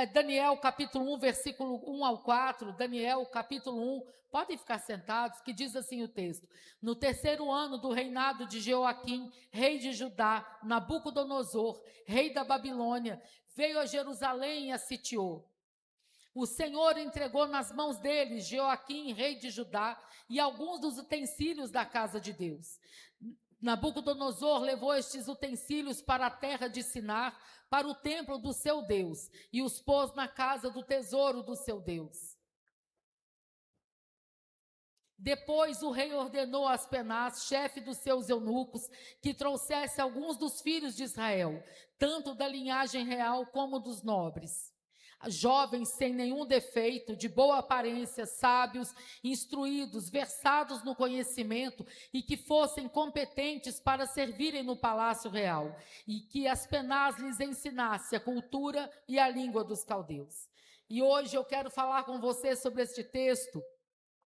Daniel capítulo 1, versículo 1 ao 4, Daniel capítulo 1, podem ficar sentados, que diz assim o texto: no terceiro ano do reinado de Jeoaquim, rei de Judá, Nabucodonosor, rei da Babilônia, veio a Jerusalém e a sitiou. O Senhor entregou nas mãos deles Jeoaquim, rei de Judá, e alguns dos utensílios da casa de Deus. Nabucodonosor levou estes utensílios para a terra de Sinar, para o templo do seu Deus, e os pôs na casa do tesouro do seu Deus. Depois o rei ordenou a Aspenaz, chefe dos seus eunucos, que trouxesse alguns dos filhos de Israel, tanto da linhagem real como dos nobres. Jovens sem nenhum defeito, de boa aparência, sábios, instruídos, versados no conhecimento e que fossem competentes para servirem no palácio real, e que Aspenaz lhes ensinasse a cultura e a língua dos caldeus. E hoje eu quero falar com você sobre este texto,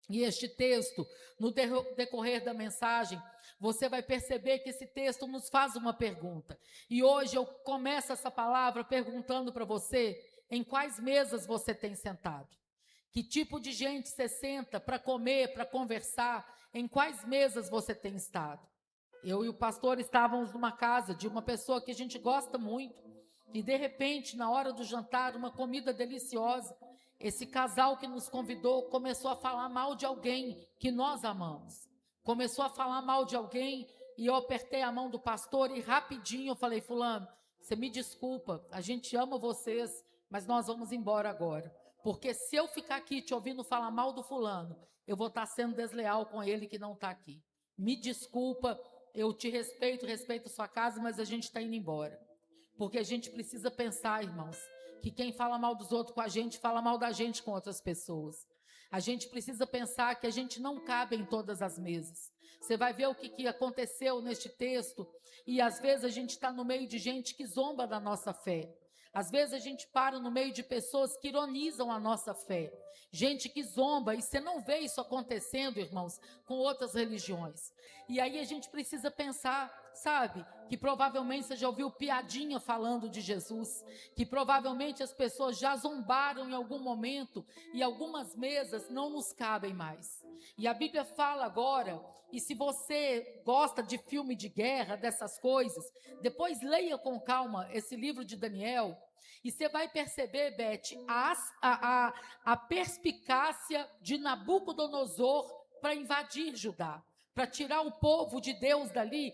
e este texto, no decorrer da mensagem, você vai perceber que esse texto nos faz uma pergunta. E hoje eu começo essa palavra perguntando para você: em quais mesas você tem sentado? Que tipo de gente você senta para comer, para conversar? Em quais mesas você tem estado? Eu e o pastor estávamos numa casa de uma pessoa que a gente gosta muito, e de repente, na hora do jantar, uma comida deliciosa, esse casal que nos convidou começou a falar mal de alguém que nós amamos. Começou a falar mal de alguém, e eu apertei a mão do pastor e rapidinho eu falei: fulano, você me desculpa, a gente ama vocês, mas nós vamos embora agora, porque se eu ficar aqui te ouvindo falar mal do fulano, eu vou estar sendo desleal com ele que não está aqui. Me desculpa, eu te respeito, respeito a sua casa, mas a gente está indo embora. Porque a gente precisa pensar, irmãos, que quem fala mal dos outros com a gente, fala mal da gente com outras pessoas. A gente precisa pensar que a gente não cabe em todas as mesas. Você vai ver o que aconteceu neste texto, e às vezes a gente está no meio de gente que zomba da nossa fé. Às vezes a gente para no meio de pessoas que ironizam a nossa fé. Gente que zomba, e você não vê isso acontecendo, irmãos, com outras religiões. E aí a gente precisa pensar, sabe, que provavelmente você já ouviu piadinha falando de Jesus, que provavelmente as pessoas já zombaram em algum momento, e algumas mesas não nos cabem mais. E a Bíblia fala agora, e se você gosta de filme de guerra, dessas coisas, depois leia com calma esse livro de Daniel, e você vai perceber, Beth, a perspicácia de Nabucodonosor para invadir Judá, para tirar o povo de Deus dali,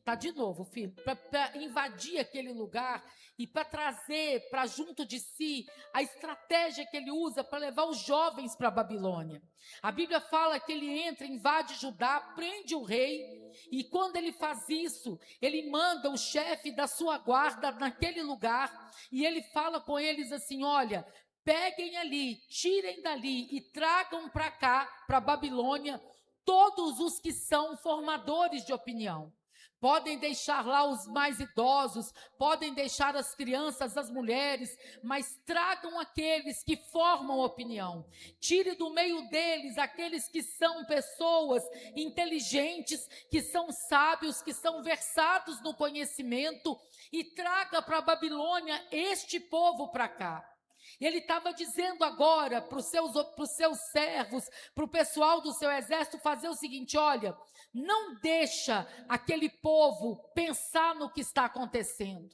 tá de novo, filho, para invadir aquele lugar e para trazer para junto de si a estratégia que ele usa para levar os jovens para a Babilônia. A Bíblia fala que ele entra, invade Judá, prende o rei, e quando ele faz isso, ele manda o chefe da sua guarda naquele lugar, e ele fala com eles assim: olha, peguem ali, tirem dali e tragam para cá, para a Babilônia, todos os que são formadores de opinião. Podem deixar lá os mais idosos, podem deixar as crianças, as mulheres, mas tragam aqueles que formam opinião. Tire do meio deles aqueles que são pessoas inteligentes, que são sábios, que são versados no conhecimento, e traga para a Babilônia este povo para cá. Ele estava dizendo agora para os seus servos, para o pessoal do seu exército, fazer o seguinte: olha, não deixa aquele povo pensar no que está acontecendo.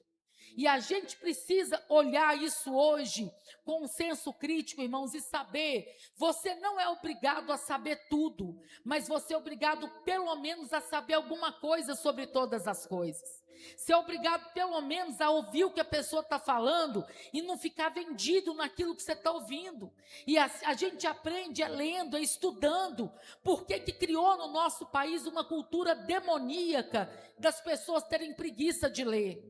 E a gente precisa olhar isso hoje com um senso crítico, irmãos, e saber, você não é obrigado a saber tudo, mas você é obrigado pelo menos a saber alguma coisa sobre todas as coisas. Ser obrigado pelo menos a ouvir o que a pessoa está falando e não ficar vendido naquilo que você está ouvindo. E a gente aprende lendo, estudando. Por que criou no nosso país uma cultura demoníaca das pessoas terem preguiça de ler?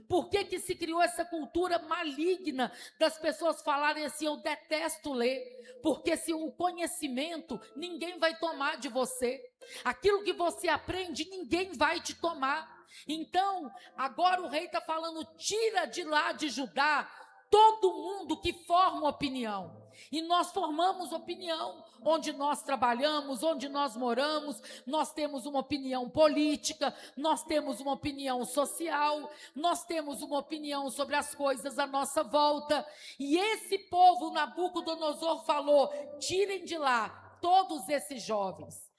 Por que se criou essa cultura maligna das pessoas falarem assim: eu detesto ler? Porque se o conhecimento, ninguém vai tomar de você. Aquilo que você aprende, ninguém vai te tomar. Então, agora o rei está falando: tira de lá de Judá todo mundo que forma opinião. E nós formamos opinião, onde nós trabalhamos, onde nós moramos, nós temos uma opinião política, nós temos uma opinião social, nós temos uma opinião sobre as coisas à nossa volta. E esse povo, Nabucodonosor falou: tirem de lá todos esses jovens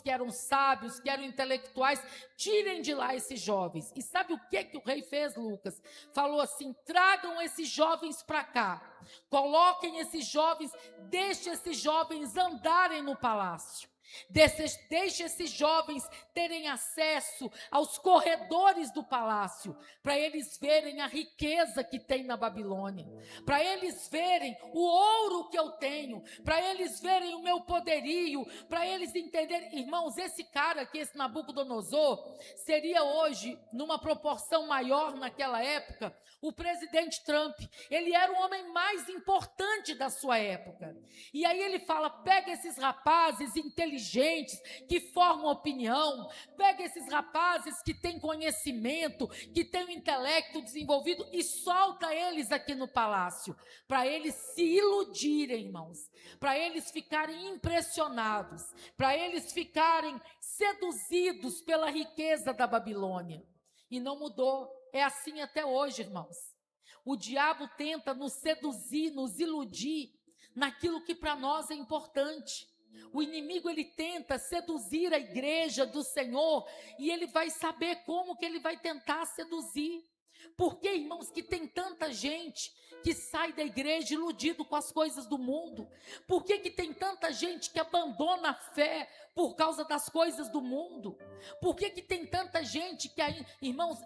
que eram sábios, que eram intelectuais, tirem de lá esses jovens. E sabe o que o rei fez, Lucas? Falou assim: tragam esses jovens para cá, coloquem esses jovens, deixem esses jovens andarem no palácio. Deixe esses jovens terem acesso aos corredores do palácio, para eles verem a riqueza que tem na Babilônia, para eles verem o ouro que eu tenho, para eles verem o meu poderio, para eles entenderem. Irmãos, esse cara aqui, esse Nabucodonosor, seria hoje, numa proporção maior naquela época, o presidente Trump. Ele era o homem mais importante da sua época. E aí ele fala: pega esses rapazes inteligentes, que formam opinião, pega esses rapazes que têm conhecimento, que têm o intelecto desenvolvido, e solta eles aqui no palácio, para eles se iludirem, irmãos, para eles ficarem impressionados, para eles ficarem seduzidos pela riqueza da Babilônia. E não mudou. É assim até hoje, irmãos. O diabo tenta nos seduzir, nos iludir naquilo que para nós é importante. O inimigo, ele tenta seduzir a igreja do Senhor, e ele vai saber como que ele vai tentar seduzir. Por que, irmãos, que tem tanta gente que sai da igreja iludido com as coisas do mundo? Por que tem tanta gente que abandona a fé por causa das coisas do mundo? Por que tem tanta gente que, irmãos,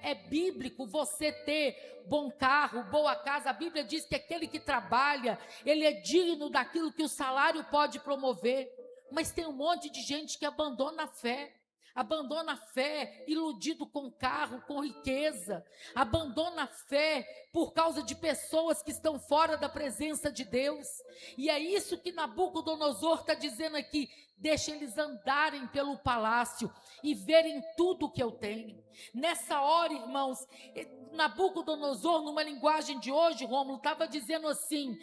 é bíblico você ter bom carro, boa casa? A Bíblia diz que aquele que trabalha, ele é digno daquilo que o salário pode promover. Mas tem um monte de gente que abandona a fé. Abandona a fé, iludido com carro, com riqueza. Abandona a fé por causa de pessoas que estão fora da presença de Deus. E é isso que Nabucodonosor está dizendo aqui: deixa eles andarem pelo palácio e verem tudo que eu tenho. Nessa hora, irmãos, Nabucodonosor, numa linguagem de hoje, Rômulo, estava dizendo assim: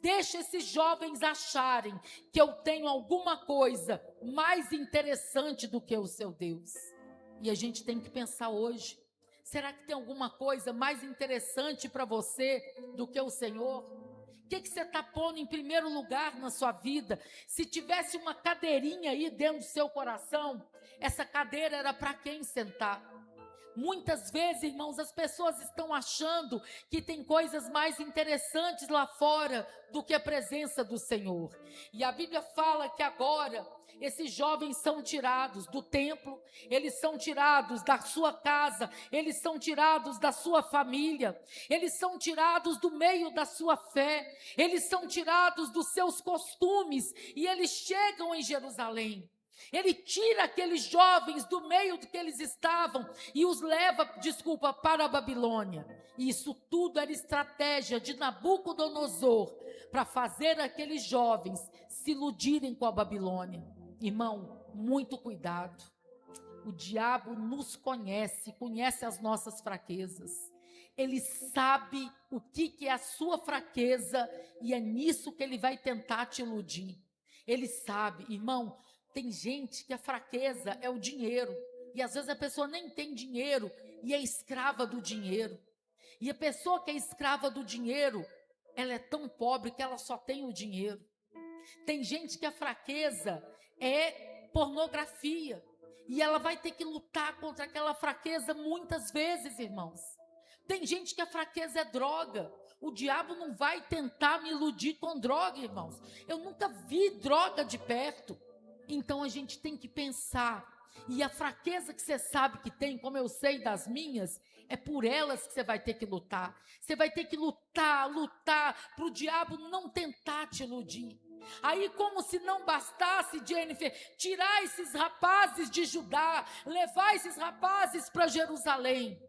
deixa esses jovens acharem que eu tenho alguma coisa mais interessante do que o seu Deus. E a gente tem que pensar hoje: será que tem alguma coisa mais interessante para você do que o Senhor? O que você está pondo em primeiro lugar na sua vida? Se tivesse uma cadeirinha aí dentro do seu coração, essa cadeira era para quem sentar? Muitas vezes, irmãos, as pessoas estão achando que tem coisas mais interessantes lá fora do que a presença do Senhor. E a Bíblia fala que agora esses jovens são tirados do templo, eles são tirados da sua casa, eles são tirados da sua família, eles são tirados do meio da sua fé, eles são tirados dos seus costumes, e eles chegam em Jerusalém. Ele tira aqueles jovens do meio do que eles estavam e os leva, para a Babilônia. E isso tudo era estratégia de Nabucodonosor para fazer aqueles jovens se iludirem com a Babilônia. Irmão, muito cuidado. O diabo nos conhece, conhece as nossas fraquezas. Ele sabe o que é a sua fraqueza, e é nisso que ele vai tentar te iludir. Ele sabe, irmão. Tem gente que a fraqueza é o dinheiro, e às vezes a pessoa nem tem dinheiro e é escrava do dinheiro. E a pessoa que é escrava do dinheiro, ela é tão pobre que ela só tem o dinheiro. Tem gente que a fraqueza é pornografia, e ela vai ter que lutar contra aquela fraqueza muitas vezes, irmãos. Tem gente que a fraqueza é droga. O diabo não vai tentar me iludir com droga, irmãos. Eu nunca vi droga de perto. Então a gente tem que pensar, e a fraqueza que você sabe que tem, como eu sei das minhas, é por elas que você vai ter que lutar. Você vai ter que lutar para o diabo não tentar te iludir. Aí, como se não bastasse, Jennifer, tirar esses rapazes de Judá, levar esses rapazes para Jerusalém,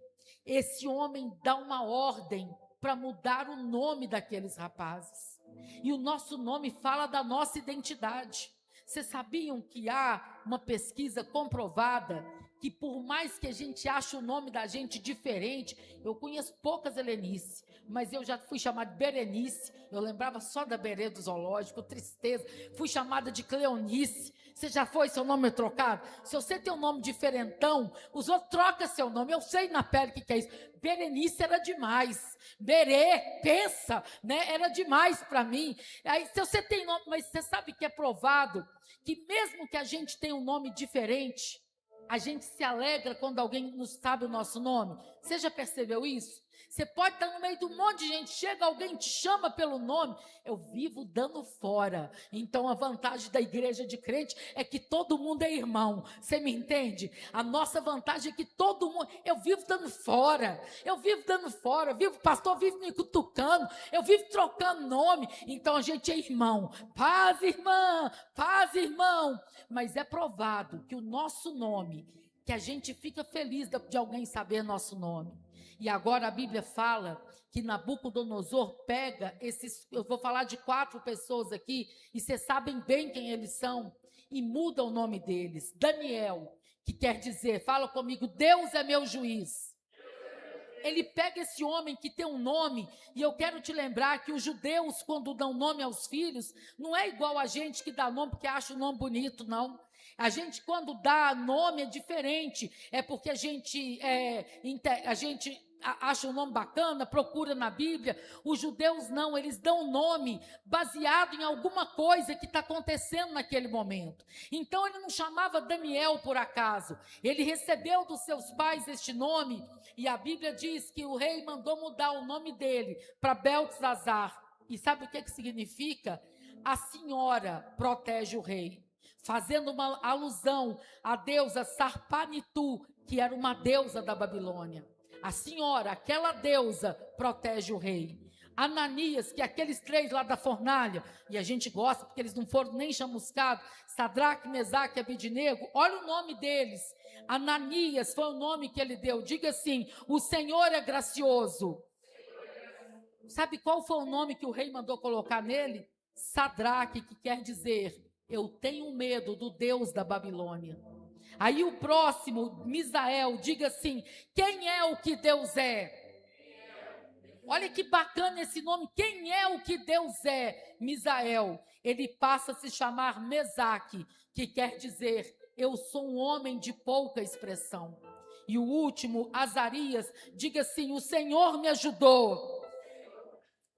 esse homem dá uma ordem para mudar o nome daqueles rapazes. E o nosso nome fala da nossa identidade. Vocês sabiam que há uma pesquisa comprovada que, por mais que a gente ache o nome da gente diferente, eu conheço poucas helenices, mas eu já fui chamada de Berenice. Eu lembrava só da Berê do zoológico, tristeza. Fui chamada de Cleonice. Você já foi seu nome trocado? Se você tem um nome diferentão, os outros trocam seu nome. Eu sei na pele o que é isso. Berenice era demais. Berê, pensa, né? Era demais para mim. Aí, se você tem nome, mas você sabe que é provado que mesmo que a gente tenha um nome diferente, a gente se alegra quando alguém nos sabe o nosso nome. Você já percebeu isso? Você pode estar no meio de um monte de gente, chega alguém, te chama pelo nome, eu vivo dando fora. Então, a vantagem da igreja de crente é que todo mundo é irmão. Você me entende? A nossa vantagem é que todo mundo, eu vivo dando fora. O pastor vive me cutucando, eu vivo trocando nome. Então, a gente é irmão. Paz, irmã, paz, irmão. Mas é provado que o nosso nome, que a gente fica feliz de alguém saber nosso nome. E agora a Bíblia fala que Nabucodonosor pega esses, eu vou falar de 4 pessoas aqui, e vocês sabem bem quem eles são, e muda o nome deles. Daniel, que quer dizer, fala comigo, Deus é meu juiz. Ele pega esse homem que tem um nome, e eu quero te lembrar que os judeus, quando dão nome aos filhos, não é igual a gente que dá nome porque acha o nome bonito, não. A gente, quando dá nome, é diferente. É porque a gente acha um nome bacana, procura na Bíblia. Os judeus não, eles dão nome baseado em alguma coisa que está acontecendo naquele momento. Então, ele não chamava Daniel por acaso. Ele recebeu dos seus pais este nome, e a Bíblia diz que o rei mandou mudar o nome dele para Beltesazar. E sabe o que significa? A senhora protege o rei, fazendo uma alusão à deusa Sarpanitu, que era uma deusa da Babilônia. A senhora, aquela deusa, protege o rei. Ananias, que é aqueles 3 lá da fornalha, e a gente gosta porque eles não foram nem chamuscados, Sadraque, Mesaque e Abednego, olha o nome deles. Ananias foi o nome que ele deu. Diga assim, o Senhor é gracioso. Sabe qual foi o nome que o rei mandou colocar nele? Sadraque, que quer dizer, eu tenho medo do Deus da Babilônia. Aí o próximo, Misael, diga assim, quem é o que Deus é? Olha que bacana esse nome, quem é o que Deus é? Misael. Ele passa a se chamar Mesaque, que quer dizer, eu sou um homem de pouca expressão. E o último, Azarias, diga assim, o Senhor me ajudou.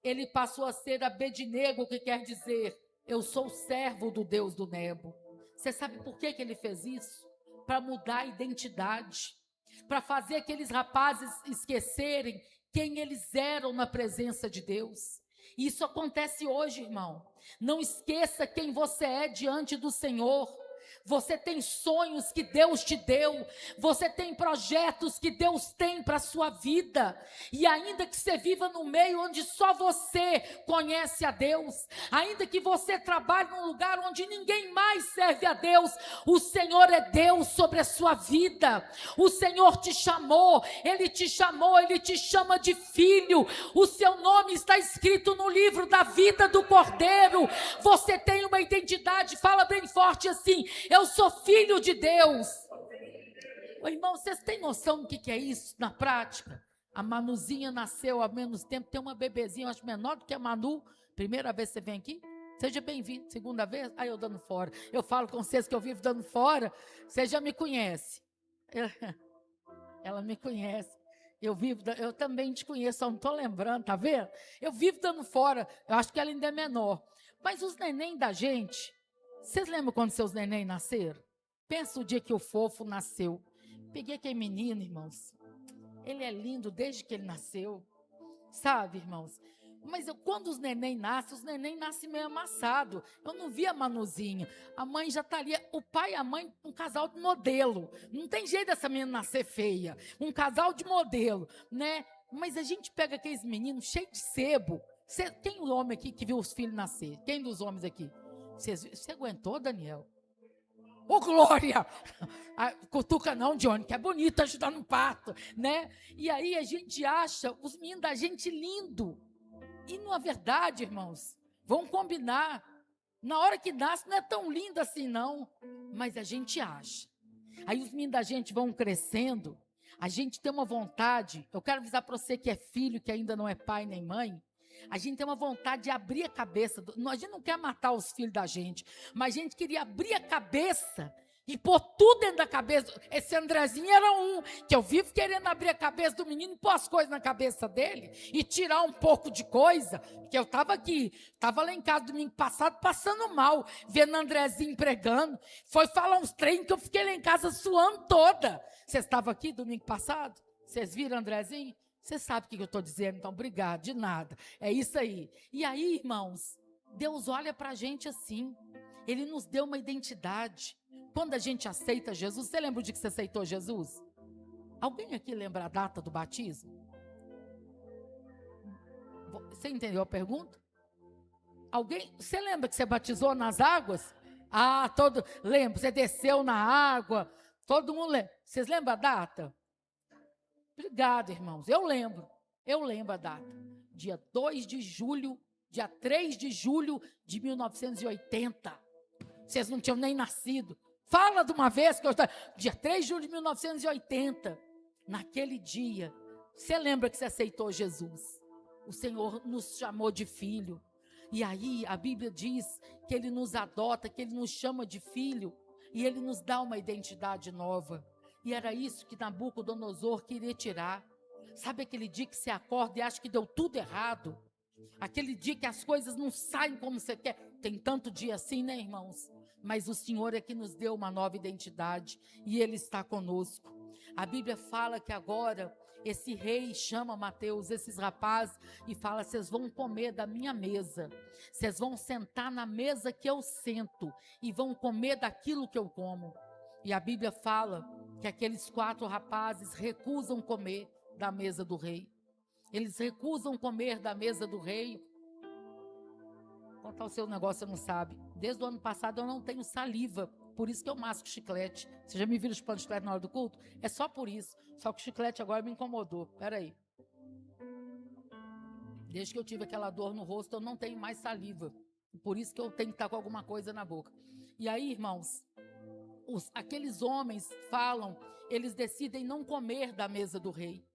Ele passou a ser Abednego, que quer dizer, eu sou servo do Deus do Nebo. Você sabe por que ele fez isso? Para mudar a identidade, para fazer aqueles rapazes esquecerem quem eles eram na presença de Deus. Isso acontece hoje, irmão. Não esqueça quem você é diante do Senhor. Você tem sonhos que Deus te deu, você tem projetos que Deus tem para a sua vida, e ainda que você viva no meio onde só você conhece a Deus, ainda que você trabalhe num lugar onde ninguém mais serve a Deus, o Senhor é Deus sobre a sua vida. O Senhor te chamou, Ele te chama de filho, o seu nome está escrito no livro da vida do Cordeiro. Você tem uma identidade, fala bem forte assim, eu sou filho de Deus. Ô, irmão, vocês têm noção do que é isso na prática? A Manuzinha nasceu há menos tempo, tem uma bebezinha, acho menor do que a Manu. Primeira vez que você vem aqui? Seja bem-vindo. Segunda vez? Aí eu dando fora. Eu falo com vocês que eu vivo dando fora. Você já me conhece. Ela me conhece. Eu também te conheço, só não estou lembrando, tá vendo? Eu vivo dando fora. Eu acho que ela ainda é menor. Mas os neném da gente, vocês lembram quando seus neném nasceram? Pensa o dia que o fofo nasceu. Peguei aquele menino, irmãos. Ele é lindo desde que ele nasceu. Sabe, irmãos? Mas quando os neném nascem meio amassado. Eu não vi a Manuzinha. A mãe já está ali. O pai e a mãe, um casal de modelo. Não tem jeito dessa menina nascer feia. Um casal de modelo, né? Mas a gente pega aqueles meninos cheios de sebo. Quem o homem aqui que viu os filhos nascer? Quem dos homens aqui? Você aguentou, Daniel? Ô, Glória! Cutuca não, Johnny, que é bonito ajudar no parto, né? E aí a gente acha os meninos da gente lindo. E na verdade, irmãos, vamos combinar, na hora que nasce não é tão lindo assim não, mas a gente acha. Aí os meninos da gente vão crescendo, A gente tem uma vontade, eu quero avisar para você que é filho, que ainda não é pai nem mãe, a gente tem uma vontade de abrir a cabeça, a gente não quer matar os filhos da gente, mas a gente queria abrir a cabeça e pôr tudo dentro da cabeça. Esse Andrezinho era um, que eu vivo querendo abrir a cabeça do menino, pôr as coisas na cabeça dele e tirar um pouco de coisa, porque eu estava aqui, estava lá em casa domingo passado, passando mal, vendo Andrezinho pregando, foi falar uns treinos que eu fiquei lá em casa suando toda. Vocês estavam aqui domingo passado? Vocês viram Andrezinho? Você sabe o que eu estou dizendo, então obrigado, de nada. É isso aí. E aí, irmãos, Deus olha para a gente assim, Ele nos deu uma identidade. Quando a gente aceita Jesus, você lembra o dia que você aceitou Jesus? Alguém aqui lembra a data do batismo? Você entendeu a pergunta? Alguém, você lembra que você batizou nas águas? Lembro, você desceu na água, todo mundo lembra. Vocês lembram a data? Obrigado, irmãos, eu lembro a data. Dia 2 de julho, dia 3 de julho de 1980. Vocês não tinham nem nascido. Fala de uma vez que eu estou... Dia 3 de julho de 1980. Naquele dia, você lembra que você aceitou Jesus? O Senhor nos chamou de filho. E aí a Bíblia diz que Ele nos adota, que Ele nos chama de filho. E Ele nos dá uma identidade nova. E era isso que Nabucodonosor queria tirar. Sabe aquele dia que você acorda e acha que deu tudo errado? Aquele dia que as coisas não saem como você quer. Tem tanto dia assim, né, irmãos? Mas o Senhor é que nos deu uma nova identidade e Ele está conosco. A Bíblia fala que agora esse rei chama Mateus, esses rapazes, e fala: vocês vão comer da minha mesa. Vocês vão sentar na mesa que eu sento e vão comer daquilo que eu como. E a Bíblia fala que aqueles 4 rapazes recusam comer da mesa do rei. Eles recusam comer da mesa do rei. Contar o seu negócio, você não sabe. Desde o ano passado eu não tenho saliva, por isso que eu masco chiclete. Você já me viram chupando chiclete na hora do culto? É só por isso. Só que o chiclete agora me incomodou. Espera aí. Desde que eu tive aquela dor no rosto, eu não tenho mais saliva. Por isso que eu tenho que estar com alguma coisa na boca. E aí, irmãos, aqueles homens falam, eles decidem não comer da mesa do rei.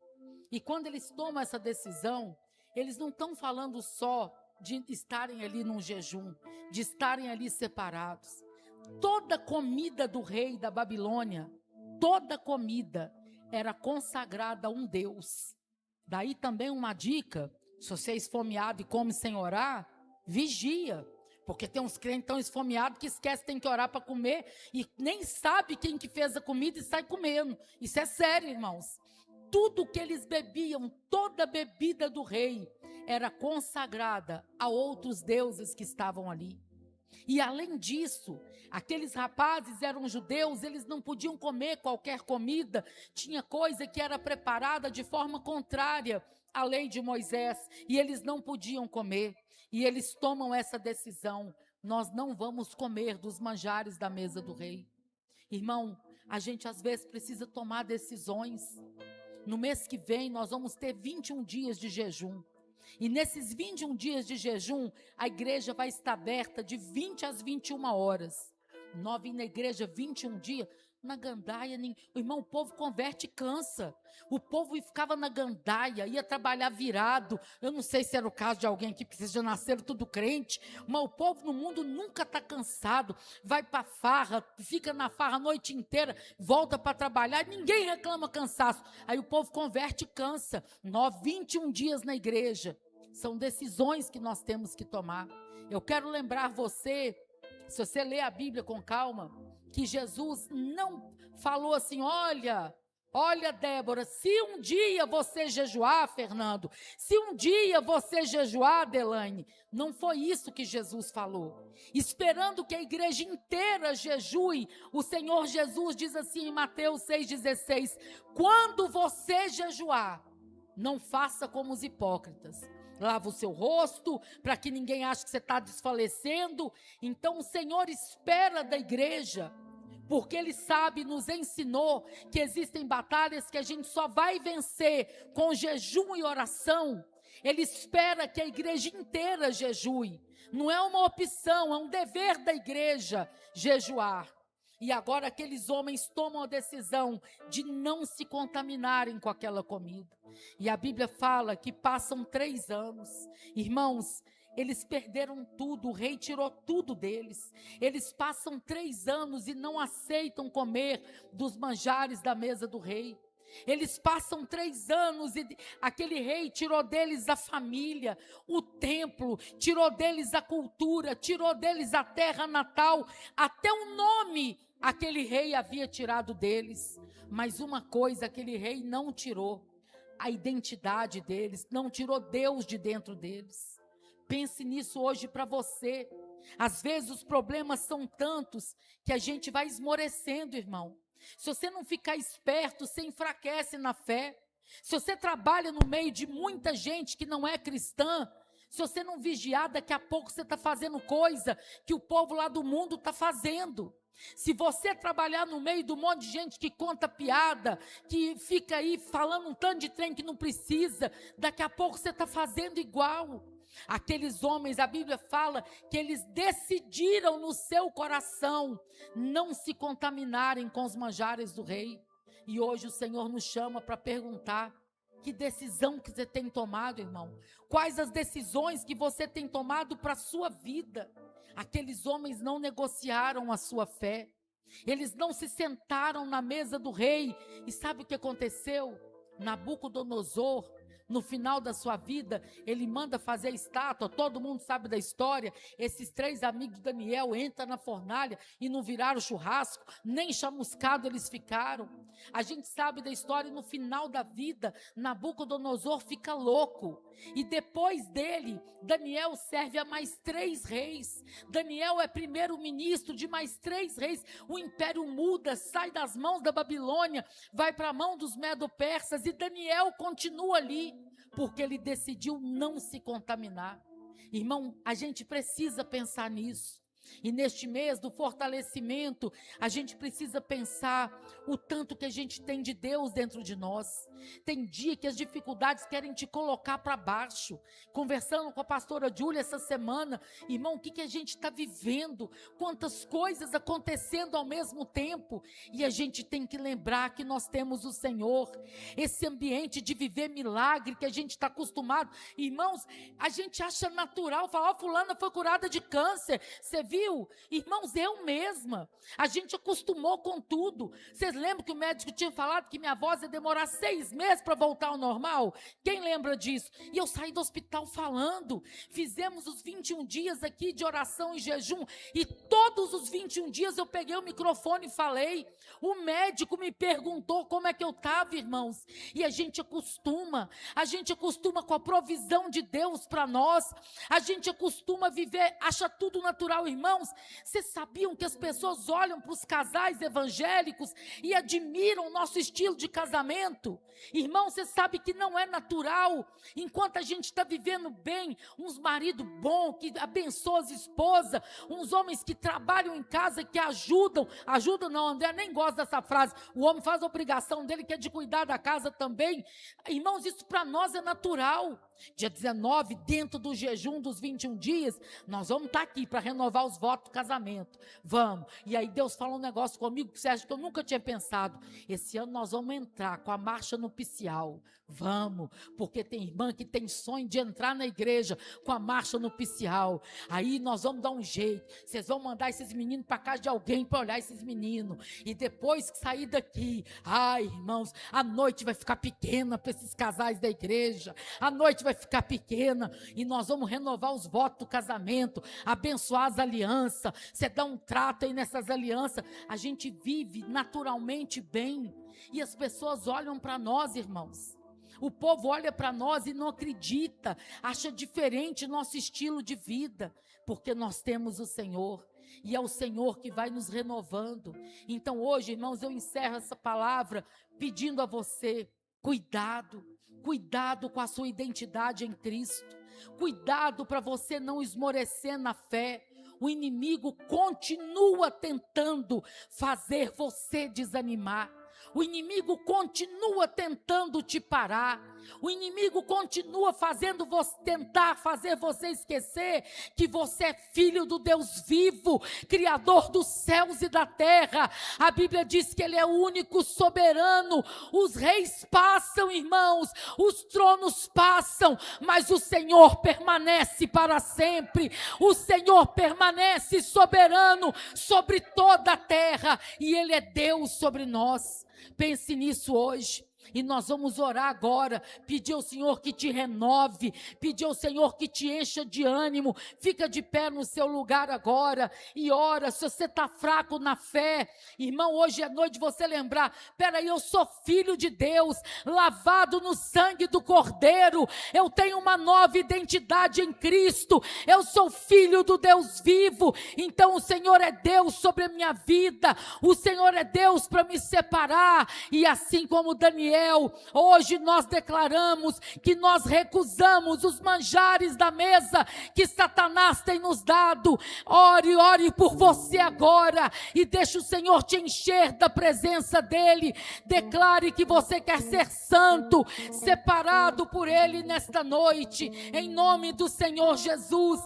E quando eles tomam essa decisão, eles não estão falando só de estarem ali num jejum, de estarem ali separados. Toda comida do rei da Babilônia, toda comida era consagrada a um Deus. Daí também uma dica: se você é esfomeado e come sem orar, vigia. Porque tem uns crentes tão esfomeados que esquece que tem que orar para comer e nem sabe quem que fez a comida e sai comendo. Isso é sério, irmãos. Tudo que eles bebiam, toda a bebida do rei, era consagrada a outros deuses que estavam ali. E além disso, aqueles rapazes eram judeus, eles não podiam comer qualquer comida, tinha coisa que era preparada de forma contrária à lei de Moisés, e eles não podiam comer. E eles tomam essa decisão: nós não vamos comer dos manjares da mesa do rei. Irmão, a gente às vezes precisa tomar decisões. No mês que vem nós vamos ter 21 dias de jejum. E nesses 21 dias de jejum, a igreja vai estar aberta de 20 às 21 horas. Nós vim na igreja 21 dias, na gandaia, irmão, o povo converte e cansa. O povo ficava na gandaia, ia trabalhar virado. Eu não sei se era o caso de alguém aqui, porque vocês já nasceram tudo crente, mas o povo no mundo nunca está cansado. Vai para farra, fica na farra a noite inteira, volta para trabalhar, ninguém reclama cansaço. Aí o povo converte e cansa. Nós 21 dias na igreja. São decisões que nós temos que tomar. Eu quero lembrar você, se você ler a Bíblia com calma, que Jesus não falou assim: olha, Débora, se um dia você jejuar, Fernando, se um dia você jejuar, Adelaine, não foi isso que Jesus falou. Esperando que a igreja inteira jejue, o Senhor Jesus diz assim em Mateus 6,16, quando você jejuar, não faça como os hipócritas. Lava o seu rosto, para que ninguém ache que você está desfalecendo. Então o Senhor espera da igreja, porque Ele sabe, nos ensinou que existem batalhas que a gente só vai vencer com jejum e oração. Ele espera que a igreja inteira jejue. Não é uma opção, é um dever da igreja jejuar. E agora aqueles homens tomam a decisão de não se contaminarem com aquela comida. E a Bíblia fala que passam 3 anos. Irmãos, eles perderam tudo, o rei tirou tudo deles. Eles passam 3 anos e não aceitam comer dos manjares da mesa do rei. Eles passam 3 anos e aquele rei tirou deles a família, o templo, tirou deles a cultura, tirou deles a terra natal, até o nome aquele rei havia tirado deles. Mas uma coisa aquele rei não tirou: a identidade deles, não tirou Deus de dentro deles. Pense nisso hoje para você. Às vezes os problemas são tantos que a gente vai esmorecendo, irmão. Se você não ficar esperto, você enfraquece na fé. Se você trabalha no meio de muita gente que não é cristã, se você não vigiar, daqui a pouco você está fazendo coisa que o povo lá do mundo está fazendo. Se você trabalhar no meio de um monte de gente que conta piada, que fica aí falando um tanto de trem que não precisa, daqui a pouco você está fazendo igual. Aqueles homens, a Bíblia fala que eles decidiram no seu coração não se contaminarem com os manjares do rei. E hoje o Senhor nos chama para perguntar: que decisão que você tem tomado, irmão? Quais as decisões que você tem tomado para a sua vida? Aqueles homens não negociaram a sua fé. Eles não se sentaram na mesa do rei. E sabe o que aconteceu? Nabucodonosor, no final da sua vida, ele manda fazer a estátua. Todo mundo sabe da história. Esses 3 amigos de Daniel entram na fornalha e não viraram churrasco, nem chamuscado eles ficaram. A gente sabe da história. No final da vida, Nabucodonosor fica louco. E depois dele, Daniel serve a mais 3 reis. Daniel é primeiro-ministro de mais 3 reis. O império muda, sai das mãos da Babilônia, vai para a mão dos medo-persas, e Daniel continua ali, porque ele decidiu não se contaminar. Irmão, a gente precisa pensar nisso. E neste mês do fortalecimento, a gente precisa pensar o tanto que a gente tem de Deus dentro de nós. Tem dia que as dificuldades querem te colocar para baixo. Conversando com a pastora Júlia essa semana, irmão, o que a gente está vivendo? Quantas coisas acontecendo ao mesmo tempo. E a gente tem que lembrar que nós temos o Senhor. Esse ambiente de viver milagre que a gente está acostumado. Irmãos, a gente acha natural falar: fulana foi curada de câncer. Você viu? Irmãos, eu mesma, a gente acostumou com tudo. Vocês lembram que o médico tinha falado que minha voz ia demorar 6 meses para voltar ao normal? Quem lembra disso? E eu saí do hospital falando. Fizemos os 21 dias aqui de oração e jejum, e todos os 21 dias eu peguei o microfone e falei. O médico me perguntou como é que eu estava, irmãos. E a gente acostuma com a provisão de Deus para nós. A gente acostuma viver, acha tudo natural, irmãos. Vocês sabiam que as pessoas olham para os casais evangélicos e admiram o nosso estilo de casamento? Irmão, você sabe que não é natural. Enquanto a gente está vivendo bem, uns maridos bons, que abençoam as esposas, uns homens que trabalham em casa, que ajudam não, André nem gosta dessa frase, o homem faz a obrigação dele, que é de cuidar da casa também. Irmãos, isso para nós é natural. Dia 19, dentro do jejum dos 21 dias, nós vamos estar aqui para renovar os votos do casamento. Vamos. E aí Deus fala um negócio comigo que você acha que eu nunca tinha pensado. Esse ano nós vamos entrar com a marcha nupcial. Vamos, porque tem irmã que tem sonho de entrar na igreja com a marcha nupcial. Aí nós vamos dar um jeito. Vocês vão mandar esses meninos para casa de alguém para olhar esses meninos. E depois que sair daqui, ai, irmãos, a noite vai ficar pequena para esses casais da igreja. A noite vai ficar pequena e nós vamos renovar os votos do casamento, abençoar as alianças. Você dá um trato aí nessas alianças. A gente vive naturalmente bem. E as pessoas olham para nós, irmãos. O povo olha para nós e não acredita, acha diferente nosso estilo de vida, porque nós temos o Senhor, e é o Senhor que vai nos renovando. Então hoje, irmãos, eu encerro essa palavra pedindo a você: cuidado com a sua identidade em Cristo, cuidado para você não esmorecer na fé. O inimigo continua tentando fazer você desanimar. O inimigo continua tentando te parar. O inimigo continua fazendo tentar fazer você esquecer que você é filho do Deus vivo, Criador dos céus e da terra. A Bíblia diz que Ele é o único soberano. Os reis passam, irmãos, os tronos passam, mas o Senhor permanece para sempre. O Senhor permanece soberano sobre toda a terra e Ele é Deus sobre nós. Pense nisso hoje. E nós vamos orar agora, pedir ao Senhor que te renove, pedir ao Senhor que te encha de ânimo. Fica de pé no seu lugar agora e ora. Se você está fraco na fé, irmão, hoje é noite de você lembrar, peraí, eu sou filho de Deus, lavado no sangue do Cordeiro, eu tenho uma nova identidade em Cristo, eu sou filho do Deus vivo. Então o Senhor é Deus sobre a minha vida, o Senhor é Deus para me separar. E assim como Daniel, hoje nós declaramos que nós recusamos os manjares da mesa que Satanás tem nos dado. Ore por você agora e deixe o Senhor te encher da presença dEle. Declare que você quer ser santo, separado por Ele nesta noite, em nome do Senhor Jesus.